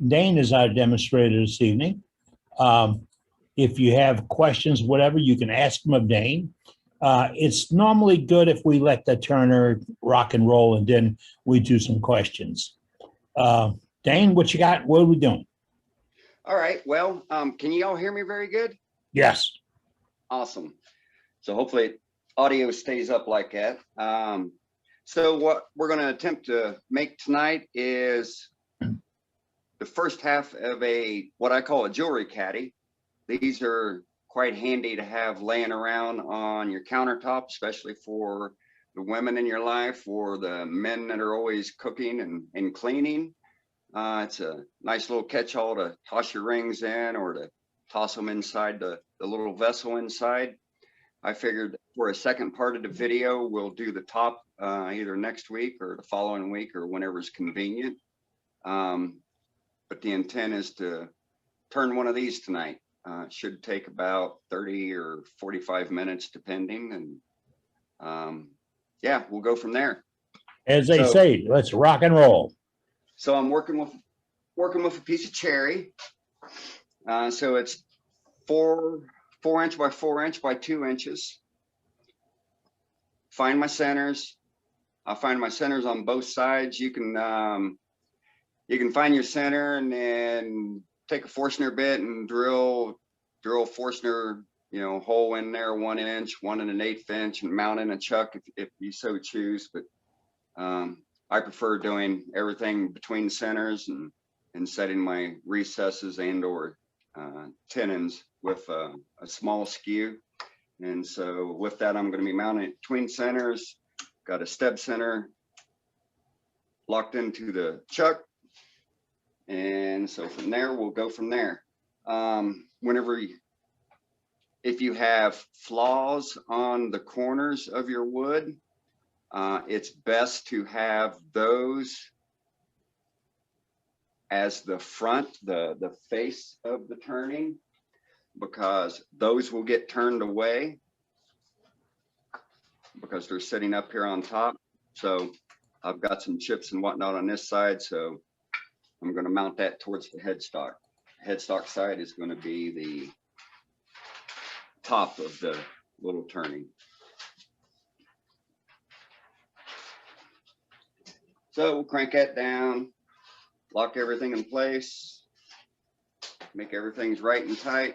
Dane is our demonstrator this evening. Um, if you have questions, whatever, you can ask them of Dane. It's normally good if we let the turner rock and roll and then we do some questions. Uh, Dane, what you got? What are we doing? All right. Well, can you all hear me very good? Yes. Awesome. So hopefully audio stays up like that. So what we're going to attempt to make tonight is the first half of what I call a jewelry caddy. These are quite handy to have laying around on your countertop, especially for the women in your life or the men that are always cooking and cleaning. It's a nice little catch-all to toss your rings in or to toss them inside the little vessel inside. I figured for a second part of the video, we'll do the top either next week or the following week or whenever's convenient. But the intent is to turn one of these tonight. It should take about 30 or 45 minutes, depending. And yeah, we'll go from there. As they say, let's rock and roll. So I'm working with a piece of cherry. So it's 4" by 4" by 2 inches. Find my centers. I'll find my centers on both sides. You can find your center and then take a Forstner bit and drill Forstner, hole in there 1 inch, 1 1/8 inch, and mount in a chuck if you so choose. But I prefer doing everything between centers and setting my recesses and or tenons with a small skew. And so with that, I'm going to be mounting it between centers. Got a stub center locked into the chuck. And so from there, we'll go from there. If you have flaws on the corners of your wood, it's best to have those as the front, the face of the turning, because those will get turned away because they're sitting up here on top. So I've got some chips and whatnot on this side, so I'm going to mount that towards the headstock. Headstock side is going to be the top of the little turning. So we'll crank that down, lock everything in place, make everything's right and tight.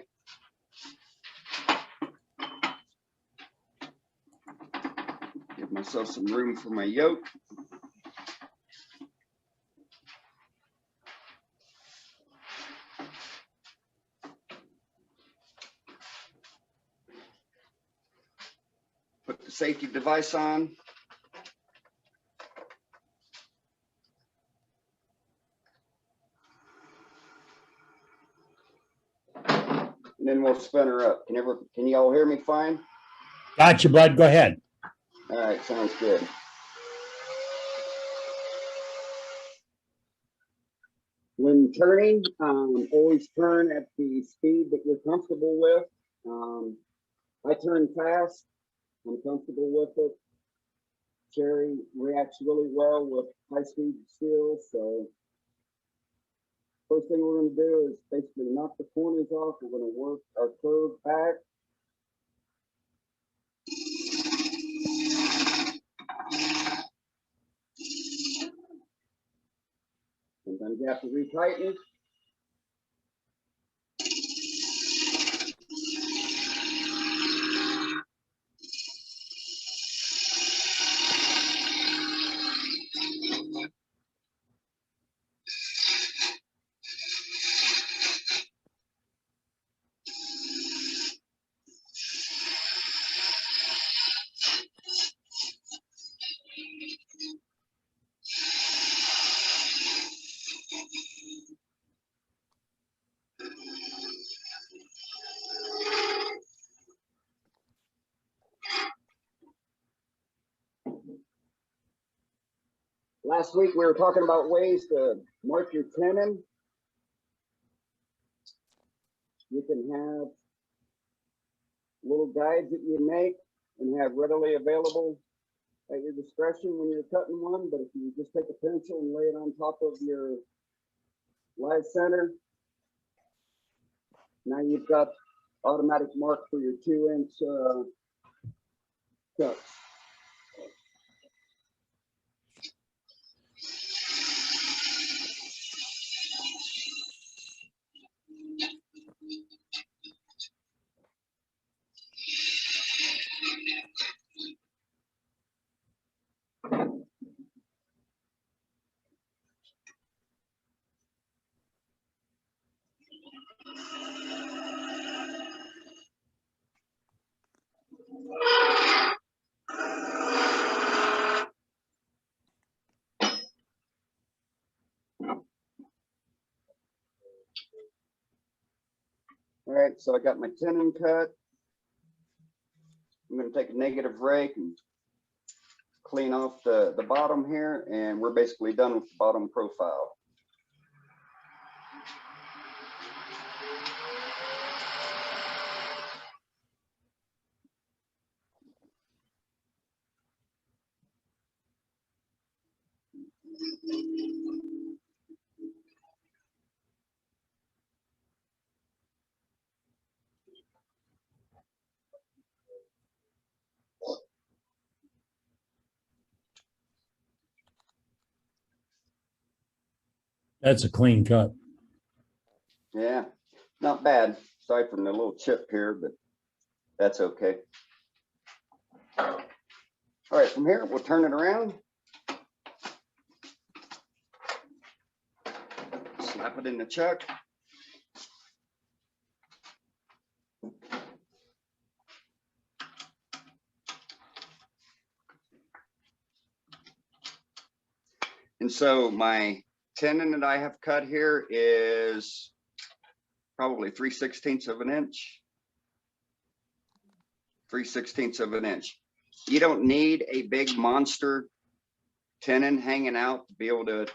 Give myself some room for my yoke. Put the safety device on. And then we'll spin her up. Can you all hear me fine? Gotcha, bud. Go ahead. All right, sounds good. When turning, always turn at the speed that you're comfortable with. I turn fast. I'm comfortable with it. Cherry reacts really well with high-speed steel. So first thing we're going to do is basically knock the corners off. We're going to work our curve back. Sometimes you have to retighten. Last week we were talking about ways to mark your tenon. You can have little guides that you make and have readily available at your discretion when you're cutting one. But if you just take a pencil and lay it on top of your live center. Now you've got automatic mark for your 2-inch cuts. All right, so I got my tenon cut. I'm going to take a negative rake and clean off the bottom here, and we're basically done with the bottom profile. That's a clean cut. Yeah, not bad, aside from the little chip here, but that's okay. All right, from here, we'll turn it around. Slap it in the chuck. And so my tenon that I have cut here is probably 3/16 of an inch. 3/16 of an inch. You don't need a big monster tenon hanging out to be able to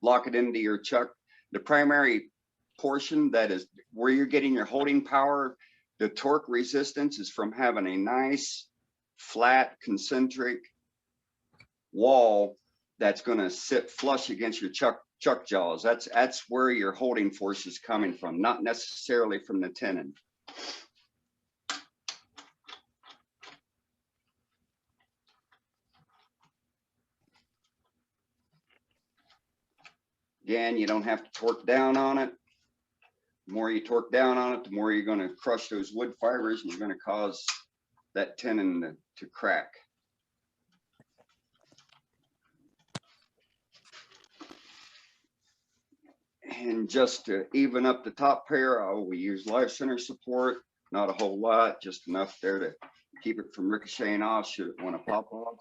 lock it into your chuck. The primary portion, that is where you're getting your holding power, the torque resistance, is from having a nice flat concentric wall that's going to sit flush against your chuck jaws. That's where your holding force is coming from, not necessarily from the tenon. Again, you don't have to torque down on it. The more you torque down on it, the more you're going to crush those wood fibers, and you're going to cause that tenon to crack. And just to even up the top pair, we use live center support, not a whole lot, just enough there to keep it from ricocheting off should it want to pop off.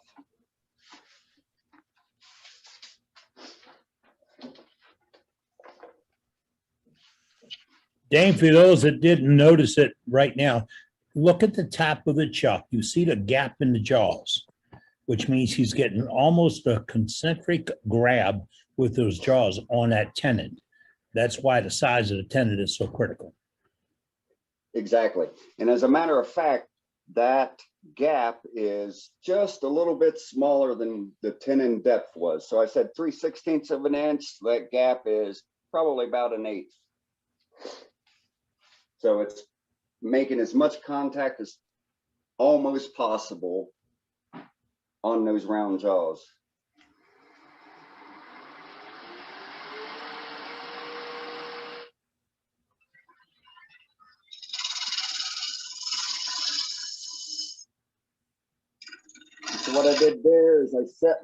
Dane, for those that didn't notice it right now, look at the top of the chuck. You see the gap in the jaws, which means he's getting almost a concentric grab with those jaws on that tenon. That's why the size of the tenon is so critical. Exactly. And as a matter of fact, that gap is just a little bit smaller than the tenon depth was. So I said 3/16 of an inch. That gap is probably about 1/8. So it's making as much contact as almost possible on those round jaws. So what I did there is I set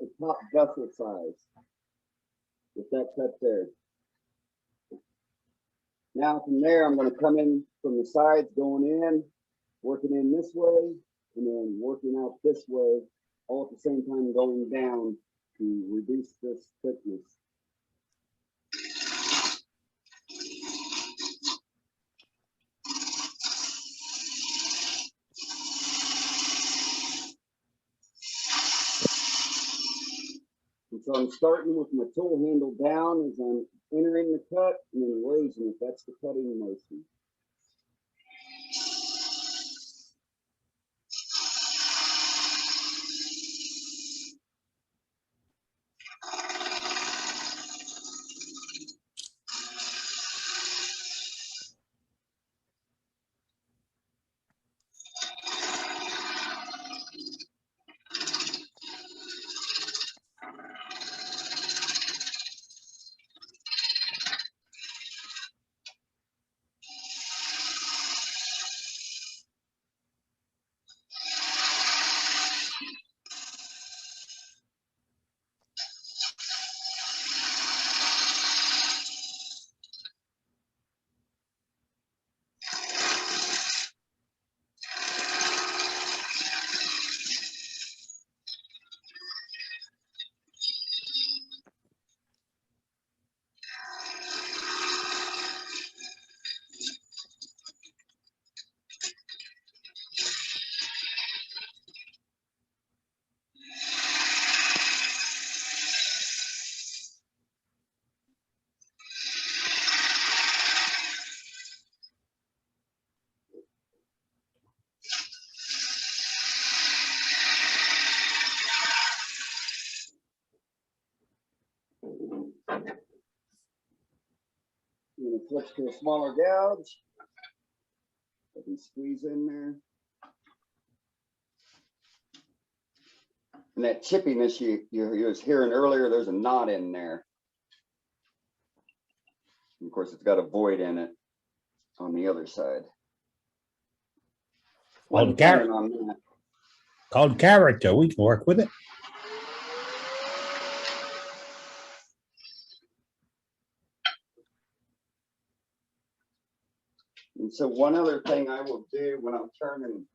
the top vessel size with that cut there. Now from there, I'm going to come in from the sides, going in, working in this way, and then working out this way, all at the same time going down to reduce this thickness. And so I'm starting with my tool handle down as I'm entering the cut and then raising it. That's the cutting motion. I'm gonna switch to a smaller gouge. I can squeeze in there. And that chippiness you was hearing earlier, there's a knot in there. And of course, it's got a void in it on the other side. Called character. Called character. We can work with it. And so one other thing I will do when I'm turning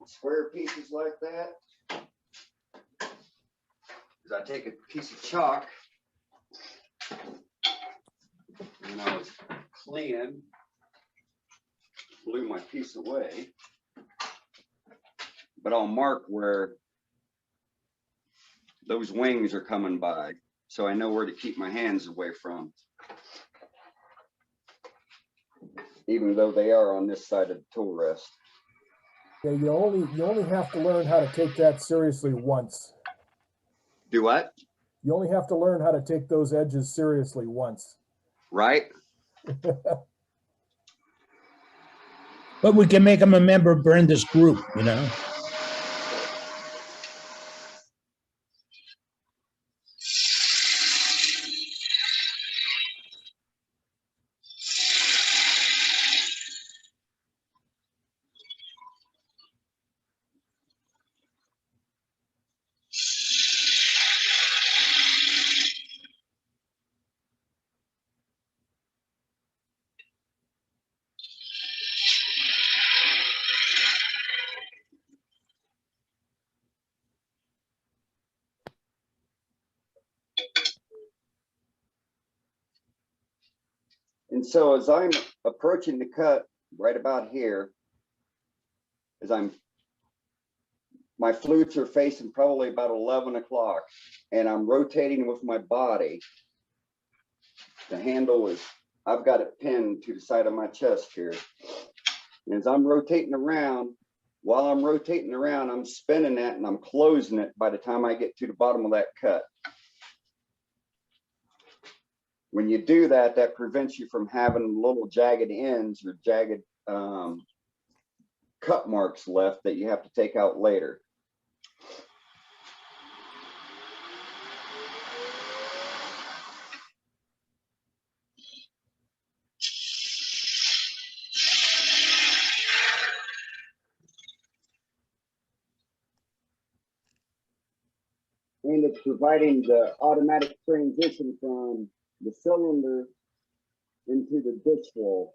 square pieces like that is I take a piece of chalk and I was cleaning, blew my piece away, but I'll mark where those wings are coming by so I know where to keep my hands away from, even though they are on this side of the tool rest. Yeah, you only have to learn how to take that seriously once. Do what? You only have to learn how to take those edges seriously once. Right? But we can make them a member of Brenda's group, you know. And so as I'm approaching the cut right about here, as my flutes are facing probably about 11 o'clock and I'm rotating with my body. The handle is, I've got it pinned to the side of my chest here. And as I'm rotating around, while I'm rotating around, I'm spinning that and I'm closing it by the time I get to the bottom of that cut. When you do that, that prevents you from having little jagged ends or jagged cut marks left that you have to take out later. And it's providing the automatic transition from the cylinder into the disc roll.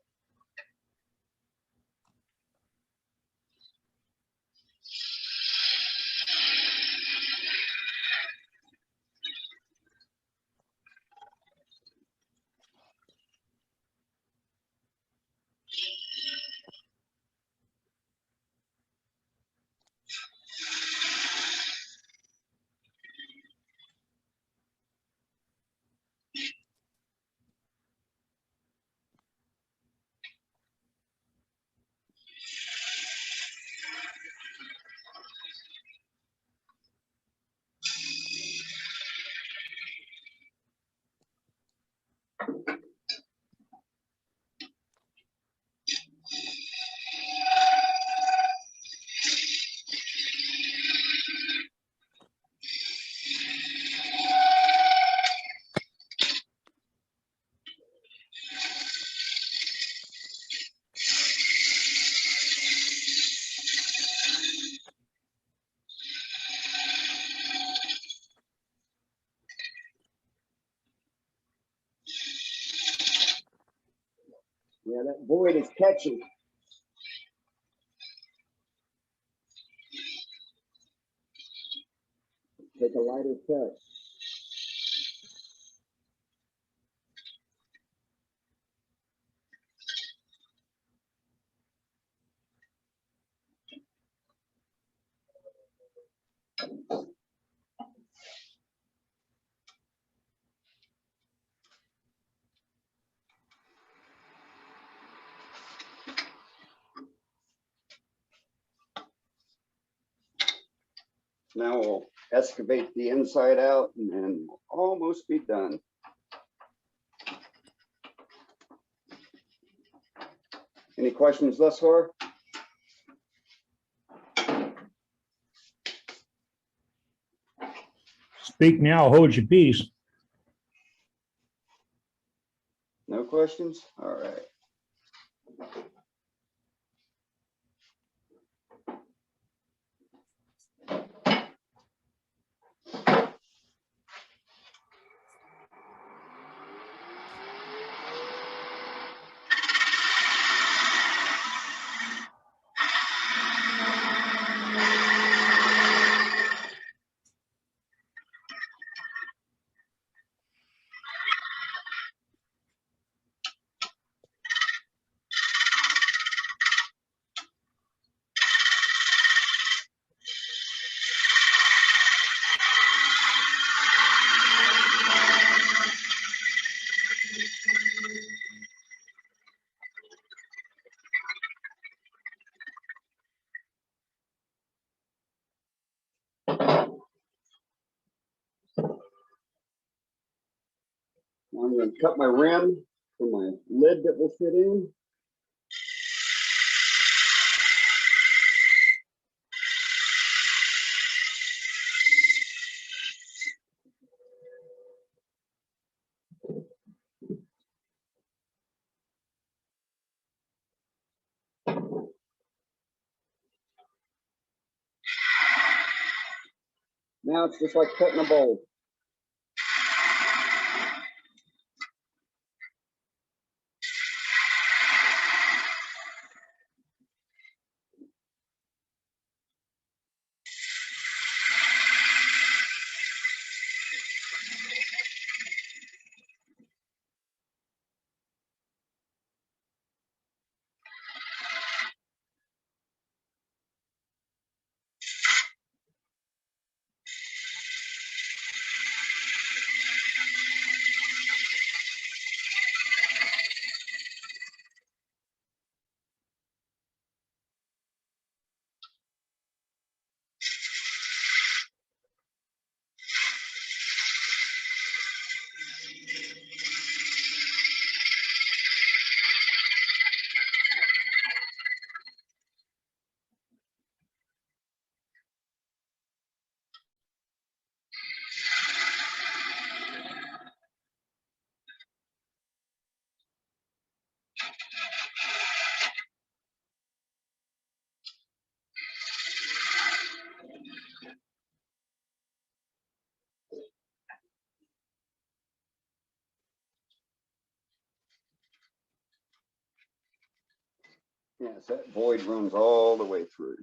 Yeah, that void is catchy. Take a lighter cut. Now we'll excavate the inside out and then we'll almost be done. Any questions thus far? Speak now, hold your peace. No questions? All right. Now I'm going to cut my rim for my lid that will fit in. Now it's just like cutting a bowl. Yes, that void runs all the way through.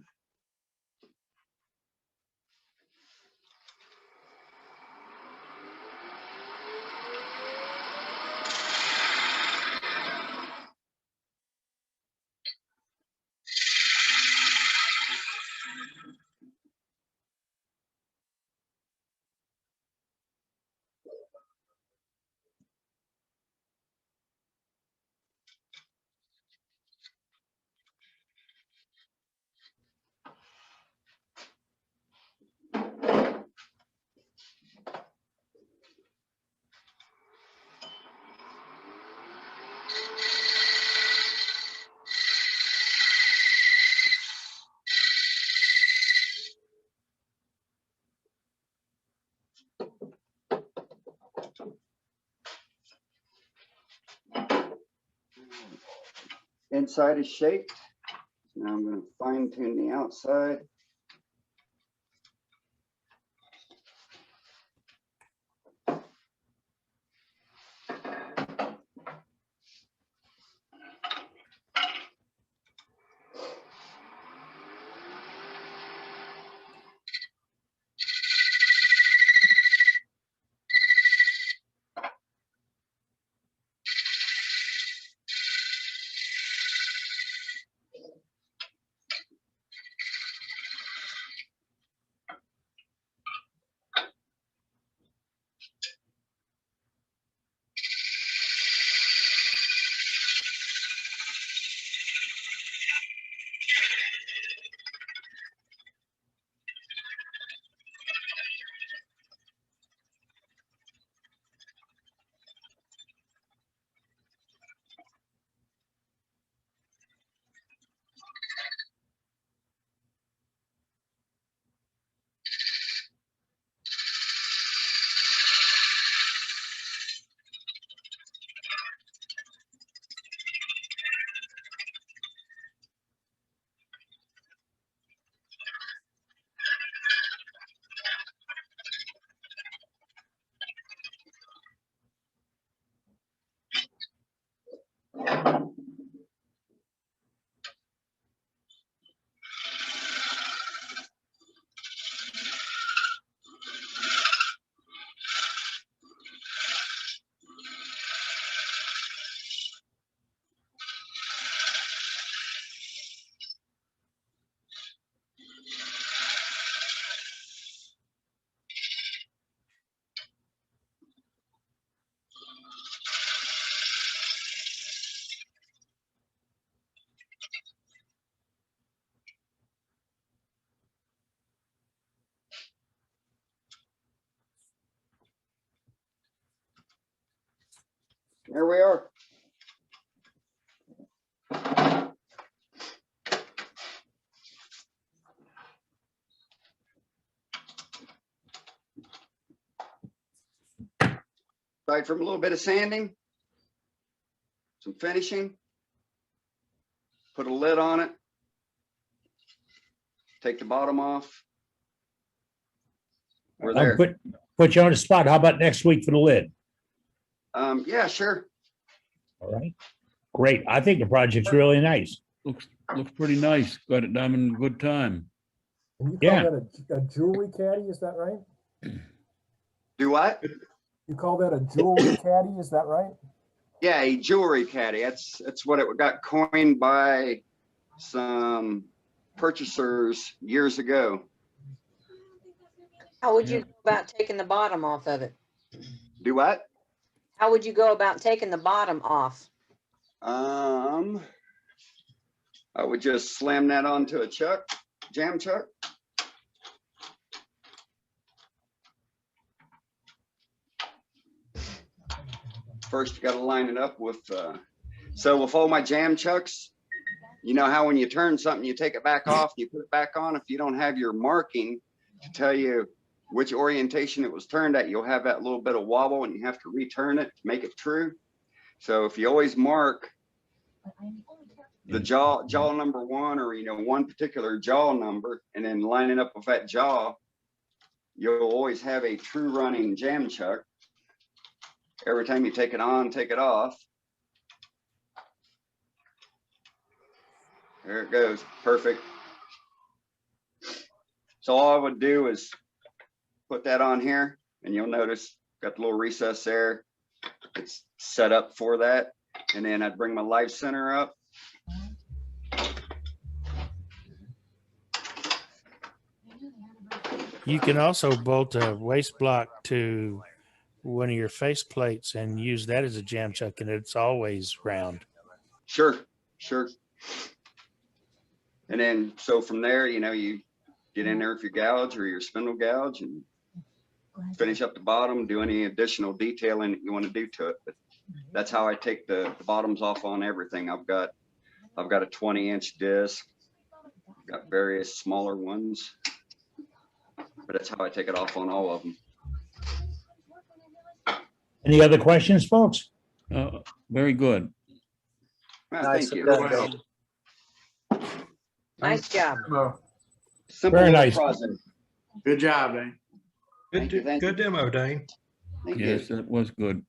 Inside is shaped. Now I'm going to fine tune the outside. There we are. Aside from a little bit of sanding, some finishing, put a lid on it, take the bottom off. We're I'll there. put you on the spot. How about next week for the lid? Yeah, sure. All right. Great. I think the project's really nice. Looks pretty nice. Got it done in good time. And you Yeah. call that a jewelry caddy, is that right? Do what? You call that a jewelry caddy, is that right? Yeah, a jewelry caddy. That's what it got coined by some purchasers years ago. How would you go about taking the bottom off of it? Do what? How would you go about taking the bottom off? I would just slam that onto a chuck, jam chuck. First, you got to line it up with, so with all my jam chucks, you know how when you turn something, you take it back off, you put it back on. If you don't have your marking to tell you which orientation it was turned at, you'll have that little bit of wobble and you have to return it to make it true. So if you always mark the jaw number one, or, you know, one particular jaw number, and then line it up with that jaw, you'll always have a true running jam chuck. Every time you take it on, take it off. There it goes, perfect. So all I would do is put that on here, and you'll notice got the little recess there. It's set up for that. And then I'd bring my live center up. You can also bolt a waste block to one of your face plates and use that as a jam chuck, and it's always round. Sure, sure. And then, so from there, you know, you get in there with your gouge or your spindle gouge and finish up the bottom, do any additional detailing that you want to do to it. But that's how I take the bottoms off on everything. I've got a 20-inch disc, got various smaller ones, but that's how I take it off on all of them. Any other questions, folks? Very good. Well, Nice. thank you. Nice job. Simple Very little nice. project. Good job, Dane. Thank you, thank you. Good demo, Dane. Thank you. Yes, that was good.